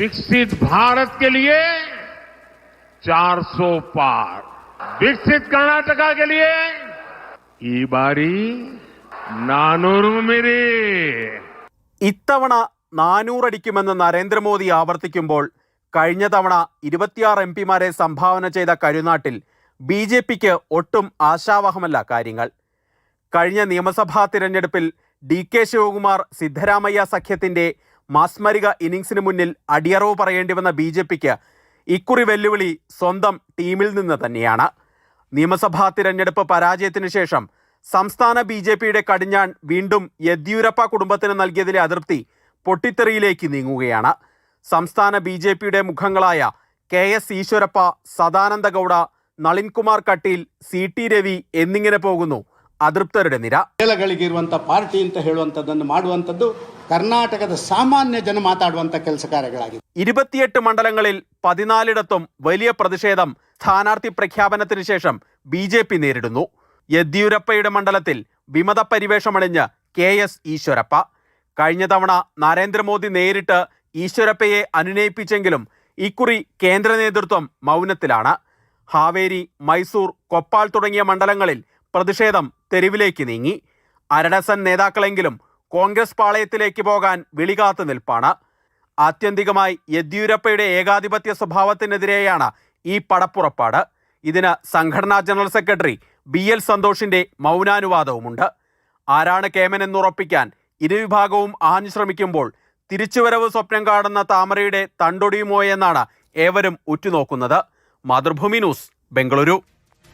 विकसित भारत के लिए 400 पार, विकसित कर्नाटका के लिए ഈ ബാരി 400 മിരി. ഇത്തവണ 400 അടിക്കുമെന്ന് നരേന്ദ്രമോദി ആവർത്തിക്കുമ്പോൾ കഴിഞ്ഞ തവണ 26 എംപിമാരെ സംഭാവന ചെയ്ത കരുനാട്ടിൽ BJPക്ക് ഒട്ടും ആശാവഹമല്ല കാര്യങ്ങൾ. കഴിഞ്ഞ നിയമസഭാ തിരഞ്ഞെടുപ്പിൽ DK ശിവകുമാർ സിദ്ധരാമയ്യ സഖ്യത്തിന്റെ മാസ്മരിക ഇന്നിംഗ്സിന് മുന്നിൽ അടിയറവ് പറയേണ്ടി വന്ന BJPക്ക് ഇക്കുറി വെല്ലുവിളി സ്വന്തം ടീമിൽ നിന്ന് തന്നെയാണ്. നിയമസഭാ തിരഞ്ഞെടുപ്പ് പരാജയത്തിന് ശേഷം സംസ്ഥാന BJPയുടെ കടിഞ്ഞാൺ വീണ്ടും യെദ്യൂരപ്പ കുടുംബത്തിന് നൽകിയതിലെ അതൃപ്തി പൊട്ടിത്തെറിയിലേക്ക് നീങ്ങുകയാണ്. സംസ്ഥാന BJPയുടെ മുഖങ്ങളായ KS ഈശ്വരപ്പ, സദാനന്ദ ഗൗഡ, നളിൻകുമാർ കട്ടീൽ, CT രവി എന്നിങ്ങനെ പോകുന്നു അതൃപ്തരുടെ നിര. ಗಳಿಗಿರುವಂತ ಪಾರ್ಟಿ ಅಂತ ಹೇಳುವಂತದ್ದನ್ನು ಮಾಡುವಂತದ್ದು ಕರ್ನಾಟಕದ ಸಾಮಾನ್ಯ ಜನ ಮಾತಾಡುವಂತ ಕೆಲಸ ಕಾರ್ಯಗಳಾಗಿದೆ. 28 മണ്ഡലങ്ങളിൽ 14ഇടത്തും വലിയ പ്രതിഷേധം സ്ഥാനാർത്ഥി പ്രഖ്യാപനത്തിന് ശേഷം BJP നേരിടുന്നു. യെദ്യൂരപ്പയുടെ മണ്ഡലത്തിൽ വിമത പരിവേഷമണിഞ്ഞ് KS ഈശ്വരപ്പ. കഴിഞ്ഞ തവണ നരേന്ദ്രമോദി നേരിട്ട് ഈശ്വരപ്പയെ അനുനയിപ്പിച്ചെങ്കിലും ഇക്കുറി കേന്ദ്ര നേതൃത്വം മൗനത്തിലാണ്. ഹാവേരി, മൈസൂർ, കൊപ്പാൾ തുടങ്ങിയ മണ്ഡലങ്ങളിൽ പ്രതിഷേധം തെരുവിലേക്ക് നീങ്ങി. അരഡസൻ നേതാക്കളെങ്കിലും കോൺഗ്രസ് പാളയത്തിലേക്ക് പോകാൻ വിളികാത്തു നിൽപ്പാണ്. ആത്യന്തികമായി യെദ്യൂരപ്പയുടെ ഏകാധിപത്യ സ്വഭാവത്തിനെതിരെയാണ് ഈ പടപ്പുറപ്പാട്. ഇതിന് സംഘടനാ ജനറൽ സെക്രട്ടറി BL സന്തോഷിന്റെ മൗനാനുവാദവുമുണ്ട്. ആരാണ് കേമൻ എന്നുറപ്പിക്കാൻ ഇരുവിഭാഗവും ആഞ്ഞു ശ്രമിക്കുമ്പോൾ തിരിച്ചുവരവ് സ്വപ്നം കാണുന്ന താമരയുടെ തണ്ടൊടിയുമോ എന്നാണ് ഏവരും ഉറ്റുനോക്കുന്നത്. മാതൃഭൂമി ന്യൂസ്, ബംഗളൂരു.